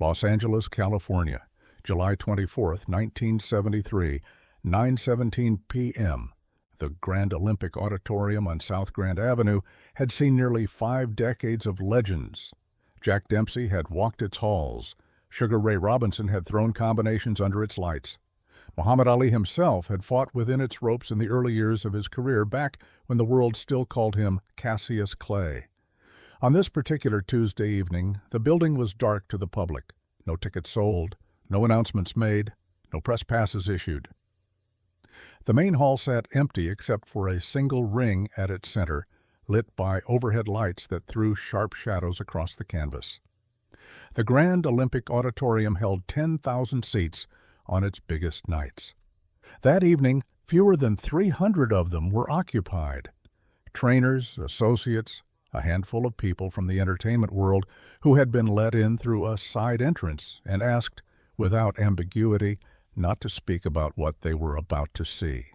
Los Angeles, California, July 24, 1973, 9:17 p.m. The Grand Olympic Auditorium on South Grand Avenue had seen nearly 5 decades of legends. Jack Dempsey had walked its halls. Sugar Ray Robinson had thrown combinations under its lights. Muhammad Ali himself had fought within its ropes in the early years of his career, back when the world still called him Cassius Clay. On this particular Tuesday evening, the building was dark to the public. No tickets sold, no announcements made, no press passes issued. The main hall sat empty except for a single ring at its center, lit by overhead lights that threw sharp shadows across the canvas. The Grand Olympic Auditorium held 10,000 seats on its biggest nights. That evening, fewer than 300 of them were occupied. Trainers, associates, a handful of people from the entertainment world who had been let in through a side entrance and asked, without ambiguity, not to speak about what they were about to see.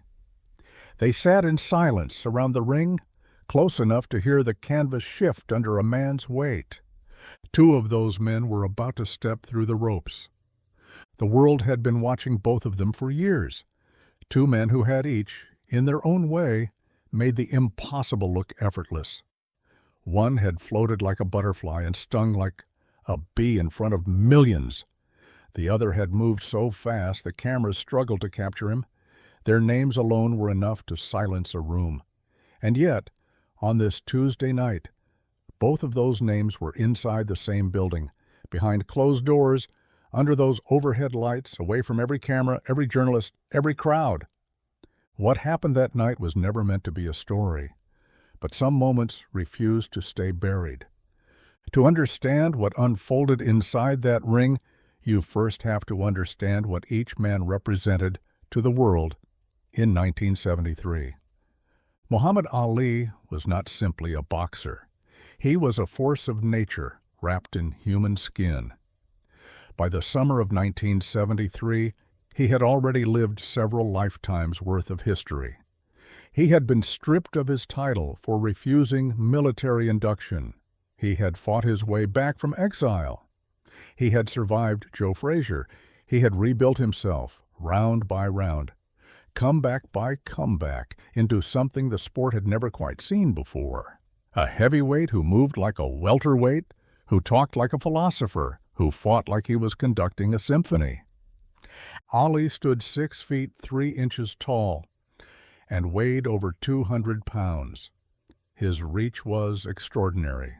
They sat in silence around the ring, close enough to hear the canvas shift under a man's weight. 2 of those men were about to step through the ropes. The world had been watching both of them for years. 2 men who had each, in their own way, made the impossible look effortless. One had floated like a butterfly and stung like a bee in front of millions. The other had moved so fast the cameras struggled to capture him. Their names alone were enough to silence a room. And yet, on this Tuesday night, both of those names were inside the same building, behind closed doors, under those overhead lights, away from every camera, every journalist, every crowd. What happened that night was never meant to be a story, but some moments refused to stay buried. To understand what unfolded inside that ring, you first have to understand what each man represented to the world in 1973. Muhammad Ali was not simply a boxer. He was a force of nature wrapped in human skin. By the summer of 1973, he had already lived several lifetimes' worth of history. He had been stripped of his title for refusing military induction. He had fought his way back from exile. He had survived Joe Frazier. He had rebuilt himself, round by round, comeback by comeback, into something the sport had never quite seen before. A heavyweight who moved like a welterweight, who talked like a philosopher, who fought like he was conducting a symphony. Ali stood 6 feet 3 inches tall and weighed over 200 pounds. His reach was extraordinary.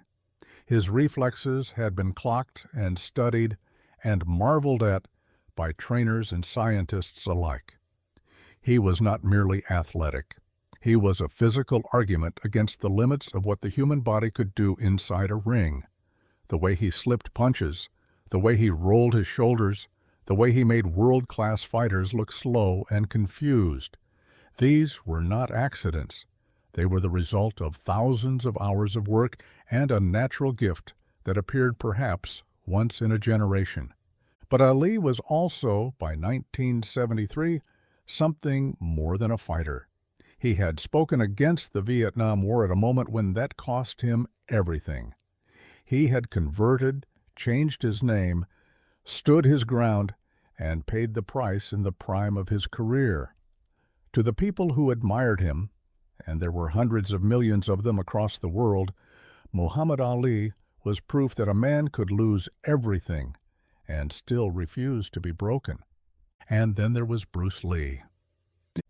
His reflexes had been clocked and studied and marveled at by trainers and scientists alike. He was not merely athletic. He was a physical argument against the limits of what the human body could do inside a ring. The way he slipped punches, the way he rolled his shoulders, the way he made world-class fighters look slow and confused. These were not accidents. They were the result of thousands of hours of work and a natural gift that appeared perhaps once in a generation. But Ali was also, by 1973, something more than a fighter. He had spoken against the Vietnam War at a moment when that cost him everything. He had converted, changed his name, stood his ground, and paid the price in the prime of his career. To the people who admired him, and there were hundreds of millions of them across the world, Muhammad Ali was proof that a man could lose everything and still refuse to be broken. And then there was Bruce Lee.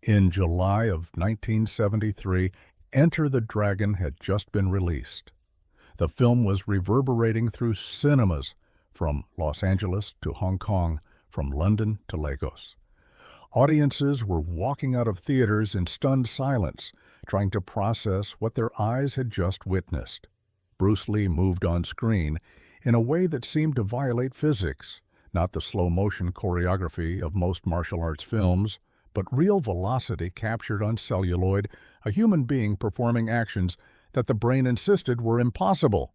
In July of 1973, Enter the Dragon had just been released. The film was reverberating through cinemas from Los Angeles to Hong Kong, from London to Lagos. Audiences were walking out of theaters in stunned silence, trying to process what their eyes had just witnessed. Bruce Lee moved on screen in a way that seemed to violate physics, not the slow-motion choreography of most martial arts films, but real velocity captured on celluloid, a human being performing actions that the brain insisted were impossible.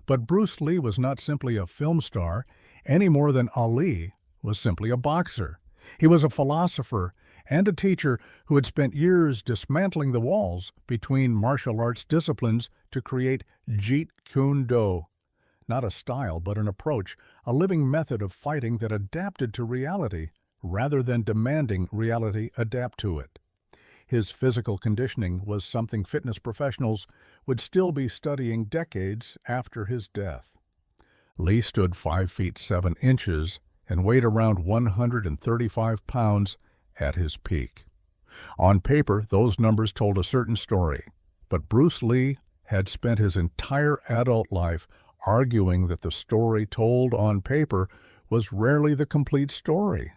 But Bruce Lee was not simply a film star, any more than Ali was simply a boxer. He was a philosopher and a teacher who had spent years dismantling the walls between martial arts disciplines to create Jeet Kune Do. not a style but an approach, a living method of fighting that adapted to reality rather than demanding reality adapt to it. His physical conditioning was something fitness professionals would still be studying decades after his death. Lee stood 5 feet 7 inches and weighed around 135 pounds at his peak. On paper, those numbers told a certain story, but Bruce Lee had spent his entire adult life arguing that the story told on paper was rarely the complete story.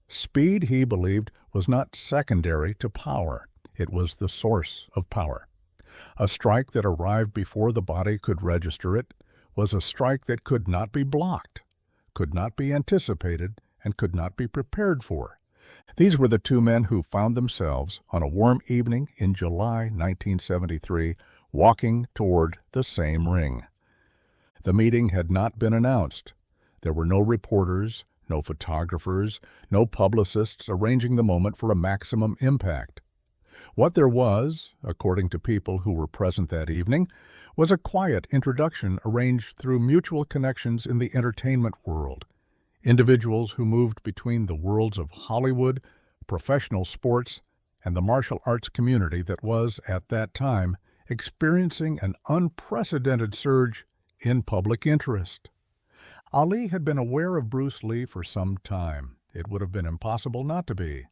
Speed, he believed, was not secondary to power. It was the source of power. A strike that arrived before the body could register it was a strike that could not be blocked, could not be anticipated, and could not be prepared for. These were the two men who found themselves on a warm evening in July 1973 walking toward the same ring. The meeting had not been announced. There were no reporters, no photographers, no publicists arranging the moment for a maximum impact. What there was, according to people who were present that evening, was a quiet introduction arranged through mutual connections in the entertainment world. Individuals who moved between the worlds of Hollywood, professional sports, and the martial arts community that was, at that time, experiencing an unprecedented surge in public interest. Ali had been aware of Bruce Lee for some time. It would have been impossible not to be.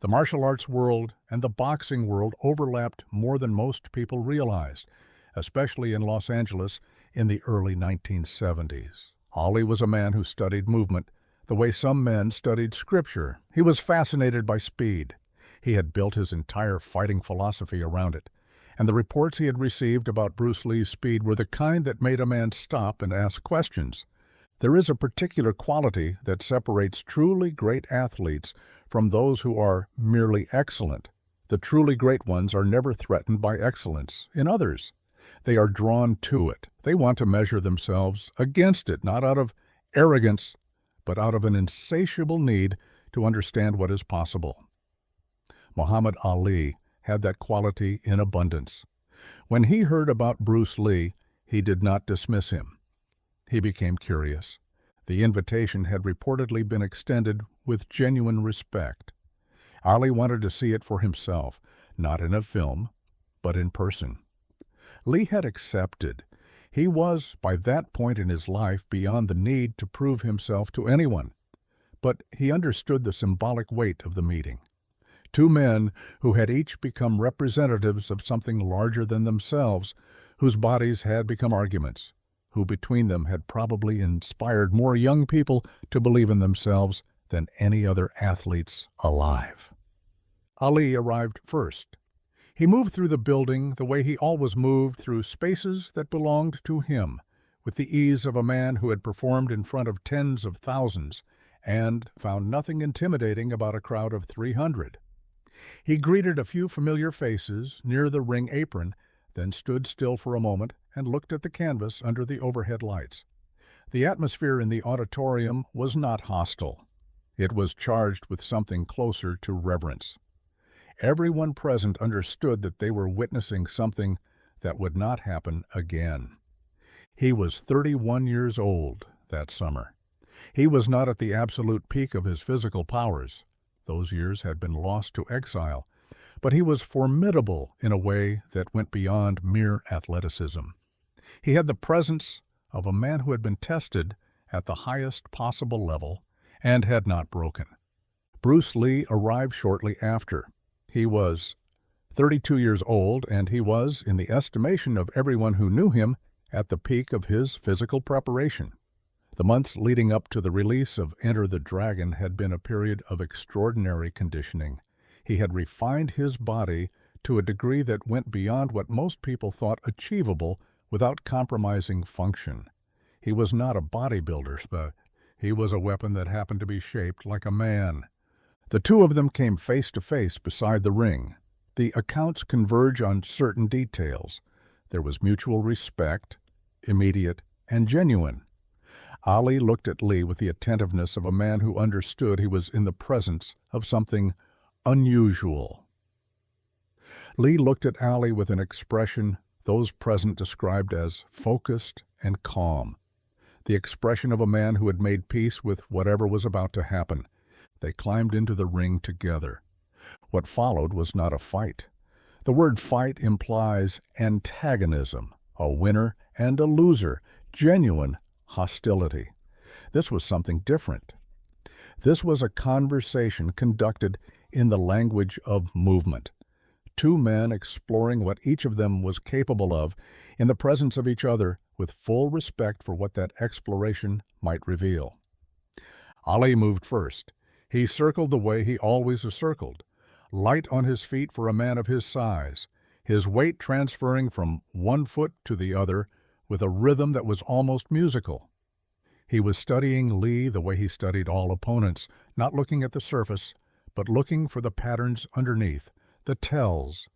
The martial arts world and the boxing world overlapped more than most people realized, especially in Los Angeles in the early 1970s. Ali was a man who studied movement the way some men studied scripture. He was fascinated by speed. He had built his entire fighting philosophy around it, and the reports he had received about Bruce Lee's speed were the kind that made a man stop and ask questions. There is a particular quality that separates truly great athletes from those who are merely excellent. The truly great ones are never threatened by excellence in others. They are drawn to it. They want to measure themselves against it, not out of arrogance, but out of an insatiable need to understand what is possible. Muhammad Ali had that quality in abundance. When he heard about Bruce Lee, he did not dismiss him. He became curious. The invitation had reportedly been extended with genuine respect. Ali wanted to see it for himself, not in a film, but in person. Lee had accepted. He was, by that point in his life, beyond the need to prove himself to anyone. But he understood the symbolic weight of the meeting. Two men who had each become representatives of something larger than themselves, whose bodies had become arguments, who between them had probably inspired more young people to believe in themselves than any other athletes alive. Ali arrived first. He moved through the building the way he always moved through spaces that belonged to him, with the ease of a man who had performed in front of tens of thousands and found nothing intimidating about a crowd of 300. He greeted a few familiar faces near the ring apron, then stood still for a moment and looked at the canvas under the overhead lights. The atmosphere in the auditorium was not hostile. It was charged with something closer to reverence. Everyone present understood that they were witnessing something that would not happen again. He was 31 years old that summer. He was not at the absolute peak of his physical powers. Those years had been lost to exile, but he was formidable in a way that went beyond mere athleticism. He had the presence of a man who had been tested at the highest possible level and had not broken. Bruce Lee arrived shortly after. He was 32 years old, and he was, in the estimation of everyone who knew him, at the peak of his physical preparation. The months leading up to the release of Enter the Dragon had been a period of extraordinary conditioning. He had refined his body to a degree that went beyond what most people thought achievable without compromising function. He was not a bodybuilder, but he was a weapon that happened to be shaped like a man. The two of them came face to face beside the ring. The accounts converge on certain details. There was mutual respect, immediate and genuine. Ali looked at Lee with the attentiveness of a man who understood he was in the presence of something unusual. Lee looked at Ali with an expression those present described as focused and calm. the expression of a man who had made peace with whatever was about to happen. They climbed into the ring together. What followed was not a fight. The word fight implies antagonism, a winner and a loser, genuine hostility. This was something different. This was a conversation conducted in the language of movement. Two men exploring what each of them was capable of in the presence of each other with full respect for what that exploration might reveal. Ali moved first. He circled the way he always circled, light on his feet for a man of his size, his weight transferring from one foot to the other with a rhythm that was almost musical. He was studying Lee the way he studied all opponents, not looking at the surface, but looking for the patterns underneath, the tells,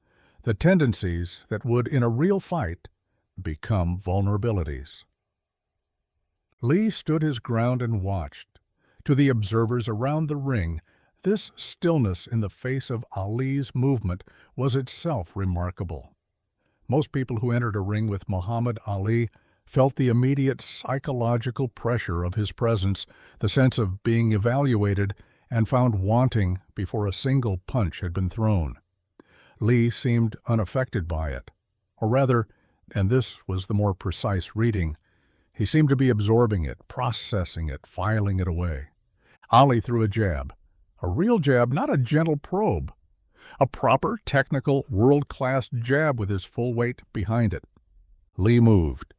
the tendencies that would, in a real fight, become vulnerabilities. Lee stood his ground and watched. To the observers around the ring, this stillness in the face of Ali's movement was itself remarkable. Most people who entered a ring with Muhammad Ali felt the immediate psychological pressure of his presence, the sense of being evaluated and found wanting before a single punch had been thrown. Lee seemed unaffected by it, or rather, and this was the more precise reading, he seemed to be absorbing it, processing it, filing it away. Ali threw a jab. A real jab, not a gentle probe. A proper, technical, world-class jab with his full weight behind it. Lee moved.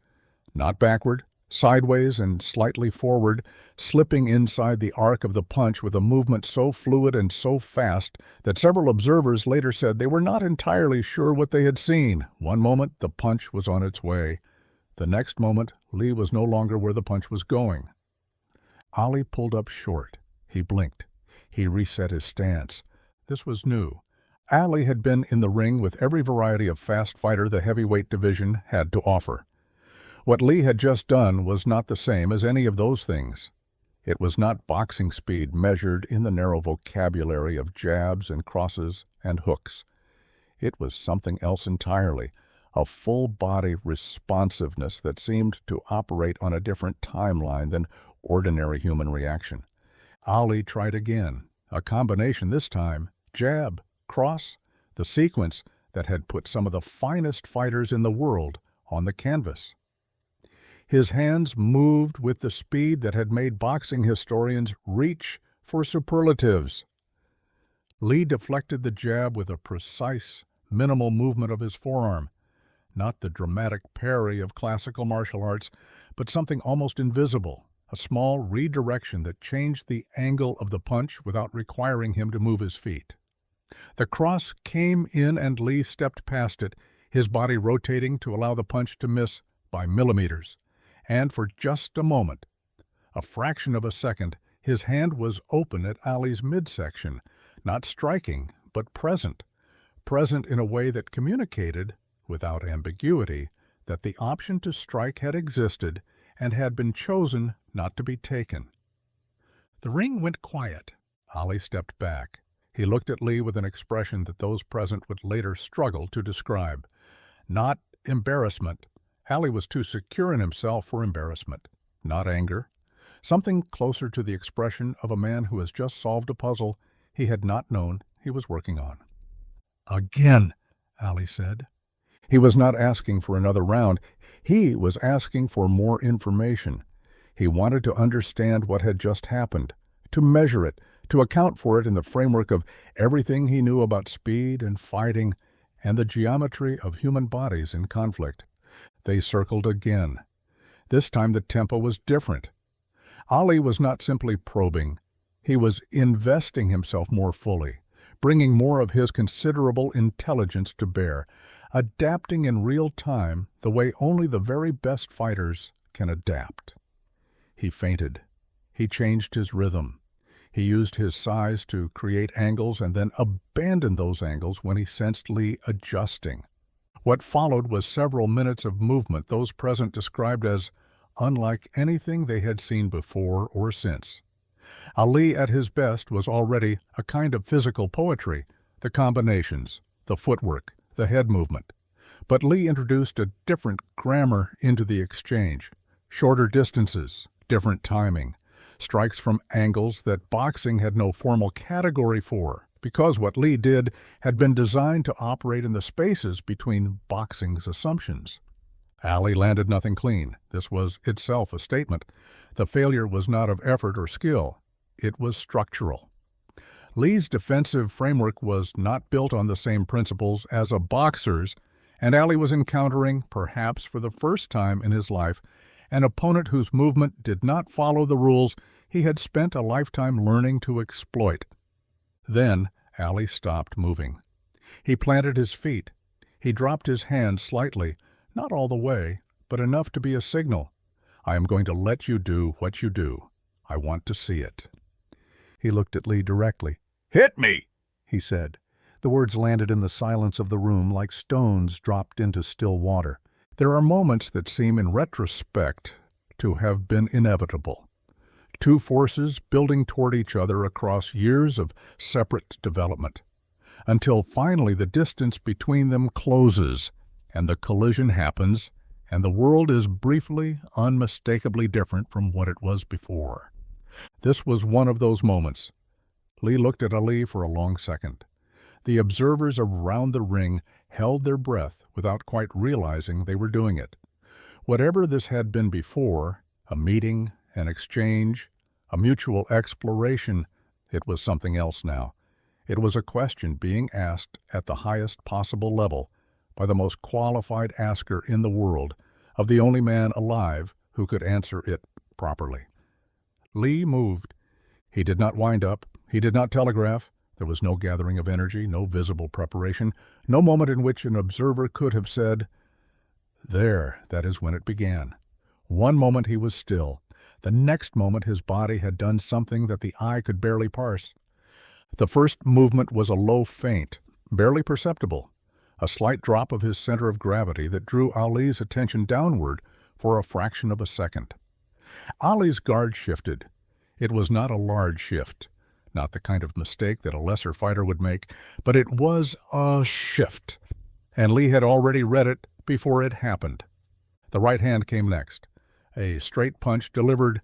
Not backward, sideways and slightly forward, slipping inside the arc of the punch with a movement so fluid and so fast that several observers later said they were not entirely sure what they had seen. One moment, the punch was on its way. The next moment, Lee was no longer where the punch was going. Ali pulled up short. He blinked. He reset his stance. This was new. Ali had been in the ring with every variety of fast fighter the heavyweight division had to offer. What Lee had just done was not the same as any of those things. It was not boxing speed measured in the narrow vocabulary of jabs and crosses and hooks. It was something else entirely, a full-body responsiveness that seemed to operate on a different timeline than ordinary human reaction. Ali tried again, a combination this time, jab, cross, the sequence that had put some of the finest fighters in the world on the canvas. His hands moved with the speed that had made boxing historians reach for superlatives. Lee deflected the jab with a precise, minimal movement of his forearm, not the dramatic parry of classical martial arts, but something almost invisible, a small redirection that changed the angle of the punch without requiring him to move his feet. The cross came in and Lee stepped past it, his body rotating to allow the punch to miss by millimeters. And for just a moment, a fraction of a second, his hand was open at Ali's midsection, not striking, but present in a way that communicated, without ambiguity, that the option to strike had existed and had been chosen not to be taken. The ring went quiet. Ali stepped back. He looked at Lee with an expression that those present would later struggle to describe. Not embarrassment. Ali was too secure in himself for embarrassment. Not anger. Something closer to the expression of a man who has just solved a puzzle he had not known he was working on. Again, Ali said. He was not asking for another round. He was asking for more information. He wanted to understand what had just happened, to measure it, to account for it in the framework of everything he knew about speed and fighting and the geometry of human bodies in conflict. They circled again. This time the tempo was different. Ali was not simply probing. He was investing himself more fully, bringing more of his considerable intelligence to bear, adapting in real time the way only the very best fighters can adapt. He feinted. He changed his rhythm. He used his size to create angles and then abandoned those angles when he sensed Lee adjusting. What followed was several minutes of movement those present described as unlike anything they had seen before or since. Ali at his best was already a kind of physical poetry, the combinations, the footwork, the head movement. But Lee introduced a different grammar into the exchange, Shorter distances, different timing, strikes from angles that boxing had no formal category for, because what Lee did had been designed to operate in the spaces between boxing's assumptions. Ali landed nothing clean. This was itself a statement. The failure was not of effort or skill. It was structural. Lee's defensive framework was not built on the same principles as a boxer's, and Ali was encountering, perhaps for the first time in his life, an opponent whose movement did not follow the rules he had spent a lifetime learning to exploit. Then Ali stopped moving. He planted his feet. He dropped his hands slightly, not all the way, but enough to be a signal. I am going to let you do what you do. I want to see it. He looked at Lee directly. "Hit me," he said. The words landed in the silence of the room like stones dropped into still water. There are moments that seem in retrospect to have been inevitable. Two forces building toward each other across years of separate development, until finally the distance between them closes, and the collision happens, and the world is briefly, unmistakably different from what it was before. This was one of those moments. Lee looked at Ali for a long second. The observers around the ring held their breath without quite realizing they were doing it. Whatever this had been before, a meeting, an exchange, a mutual exploration, it was something else now. It was a question being asked at the highest possible level by the most qualified asker in the world, of the only man alive who could answer it properly. Lee moved. He did not wind up. He did not telegraph. There was no gathering of energy, no visible preparation, no moment in which an observer could have said, "There, that is when it began." One moment he was still. The next moment his body had done something that the eye could barely parse. The first movement was a low feint, barely perceptible, a slight drop of his center of gravity that drew Ali's attention downward for a fraction of a second. Ali's guard shifted. It was not a large shift, not the kind of mistake that a lesser fighter would make, but it was a shift, and Lee had already read it before it happened. The right hand came next, a straight punch delivered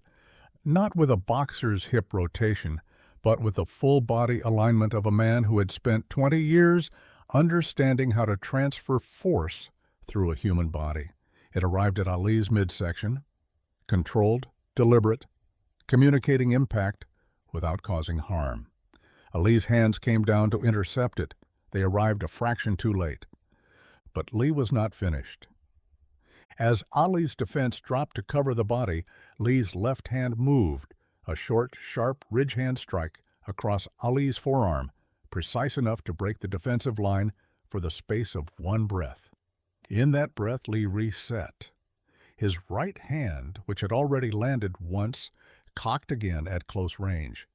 not with a boxer's hip rotation, but with the full body alignment of a man who had spent 20 years understanding how to transfer force through a human body. It arrived at Ali's midsection, controlled, deliberate, communicating impact without causing harm. Ali's hands came down to intercept it. They arrived a fraction too late. But Lee was not finished. As Ali's defense dropped to cover the body, Lee's left hand moved, a short, sharp ridge hand strike across Ali's forearm, precise enough to break the defensive line for the space of one breath. In that breath, Lee reset. His right hand, which had already landed once, cocked again at close range.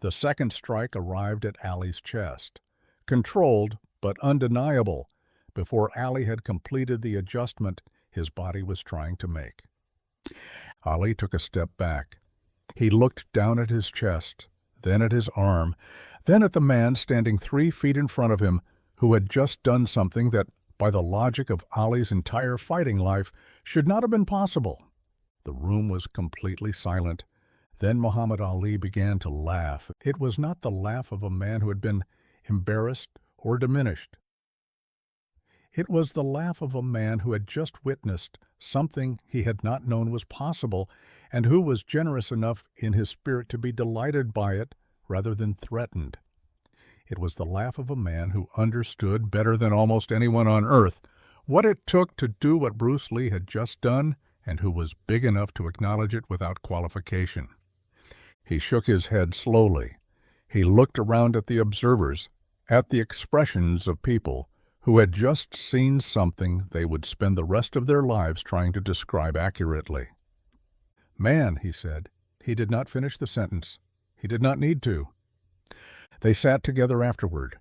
The second strike arrived at Ali's chest, controlled but undeniable, before Ali had completed the adjustment his body was trying to make. Ali took a step back. He looked down at his chest, then at his arm, then at the man standing 3 feet in front of him who had just done something that, by the logic of Ali's entire fighting life, should not have been possible. The room was completely silent. Then Muhammad Ali began to laugh. It was not the laugh of a man who had been embarrassed or diminished. It was the laugh of a man who had just witnessed something he had not known was possible, and who was generous enough in his spirit to be delighted by it rather than threatened. It was the laugh of a man who understood better than almost anyone on earth what it took to do what Bruce Lee had just done, and who was big enough to acknowledge it without qualification. He shook his head slowly. He looked around at the observers, at the expressions of people who had just seen something they would spend the rest of their lives trying to describe accurately. "Man," he said. He did not finish the sentence. He did not need to. They sat together afterward.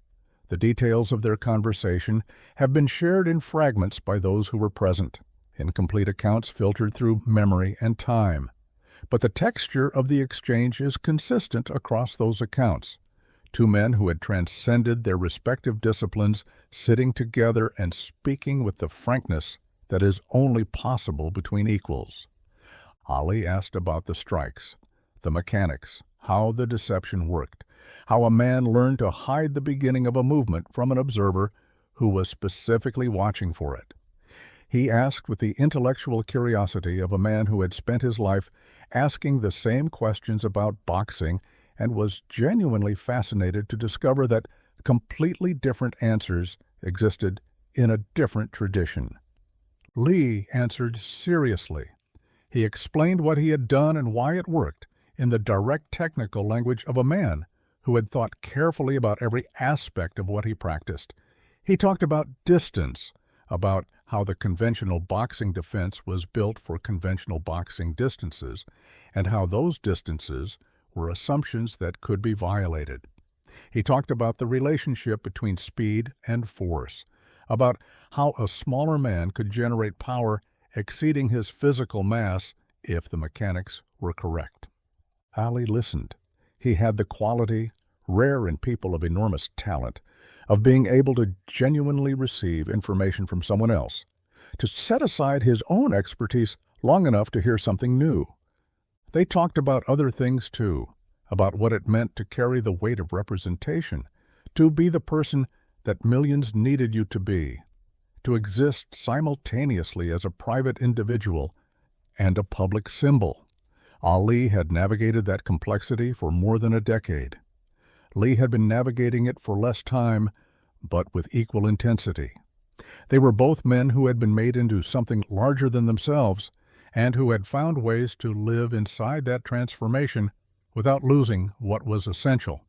The details of their conversation have been shared in fragments by those who were present, incomplete accounts filtered through memory and time. But the texture of the exchange is consistent across those accounts. Two men who had transcended their respective disciplines sitting together and speaking with the frankness that is only possible between equals. Ali asked about the strikes, the mechanics, how the deception worked, how a man learned to hide the beginning of a movement from an observer who was specifically watching for it. He asked with the intellectual curiosity of a man who had spent his life asking the same questions about boxing and was genuinely fascinated to discover that completely different answers existed in a different tradition. Lee answered seriously. He explained what he had done and why it worked in the direct technical language of a man who had thought carefully about every aspect of what he practiced. He talked about distance, about how the conventional boxing defense was built for conventional boxing distances, and how those distances were assumptions that could be violated. He talked about the relationship between speed and force, about how a smaller man could generate power exceeding his physical mass if the mechanics were correct. Ali listened. He had the quality, rare in people of enormous talent, of being able to genuinely receive information from someone else, to set aside his own expertise long enough to hear something new. They talked about other things too, about what it meant to carry the weight of representation, to be the person that millions needed you to be, to exist simultaneously as a private individual and a public symbol. Ali had navigated that complexity for more than a decade. Lee had been navigating it for less time, but with equal intensity. They were both men who had been made into something larger than themselves, and who had found ways to live inside that transformation without losing what was essential.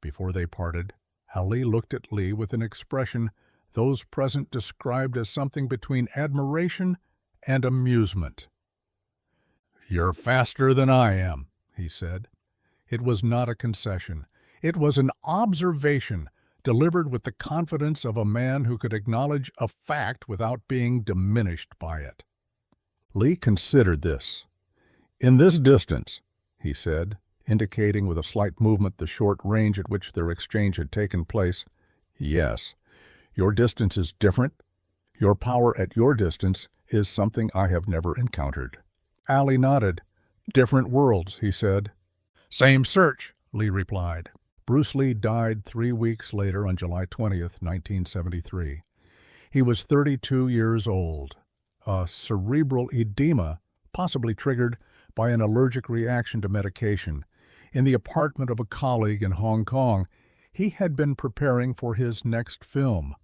Before they parted, Ali looked at Lee with an expression those present described as something between admiration and amusement. "You're faster than I am," he said. It was not a concession. It was an observation delivered with the confidence of a man who could acknowledge a fact without being diminished by it. Lee considered this. "In this distance," he said, indicating with a slight movement the short range at which their exchange had taken place, "yes, your distance is different. Your power at your distance is something I have never encountered." Ali nodded. "Different worlds," he said. "Same search," Lee replied. Bruce Lee died 3 weeks later on July 20th, 1973. He was 32 years old. A cerebral edema, possibly triggered by an allergic reaction to medication. In the apartment of a colleague in Hong Kong, he had been preparing for his next film.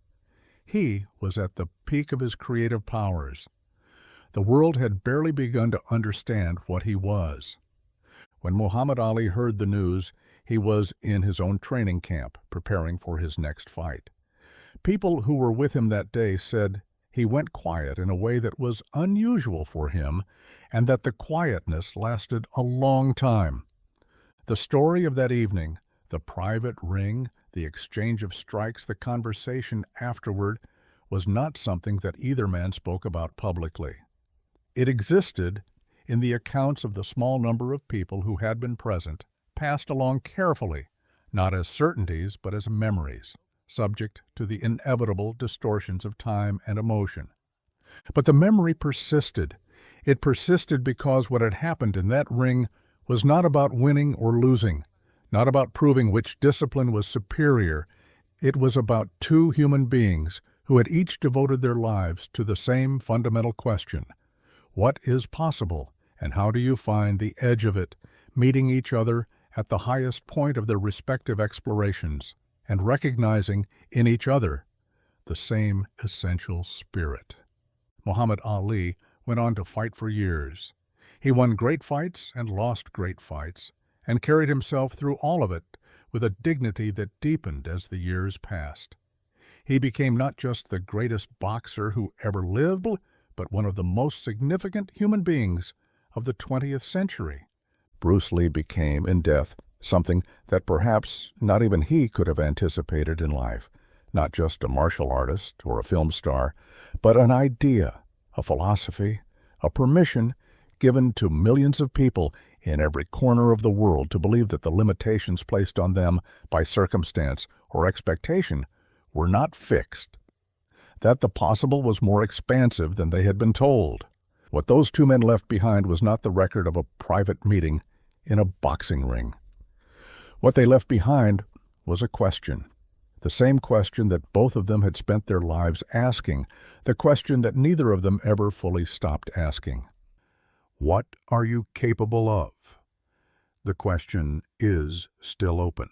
He was at the peak of his creative powers. The world had barely begun to understand what he was. When Muhammad Ali heard the news, he was in his own training camp, preparing for his next fight. People who were with him that day said he went quiet in a way that was unusual for him, and that the quietness lasted a long time. The story of that evening, the private ring, the exchange of strikes, the conversation afterward, was not something that either man spoke about publicly. It existed in the accounts of the small number of people who had been present, passed along carefully, not as certainties but as memories, subject to the inevitable distortions of time and emotion. But the memory persisted. It persisted because what had happened in that ring was not about winning or losing, not about proving which discipline was superior. It was about two human beings who had each devoted their lives to the same fundamental question: what is possible, and how do you find the edge of it, meeting each other at the highest point of their respective explorations, and recognizing in each other the same essential spirit. Muhammad Ali went on to fight for years. He won great fights and lost great fights, and carried himself through all of it with a dignity that deepened as the years passed. He became not just the greatest boxer who ever lived, but one of the most significant human beings of the 20th century. Bruce Lee became, in death, something that perhaps not even he could have anticipated in life. Not just a martial artist or a film star, but an idea, a philosophy, a permission given to millions of people in every corner of the world to believe that the limitations placed on them by circumstance or expectation were not fixed, that the possible was more expansive than they had been told. What those two men left behind was not the record of a private meeting in a boxing ring. What they left behind was a question. The same question that both of them had spent their lives asking, the question that neither of them ever fully stopped asking. What are you capable of? The question is still open.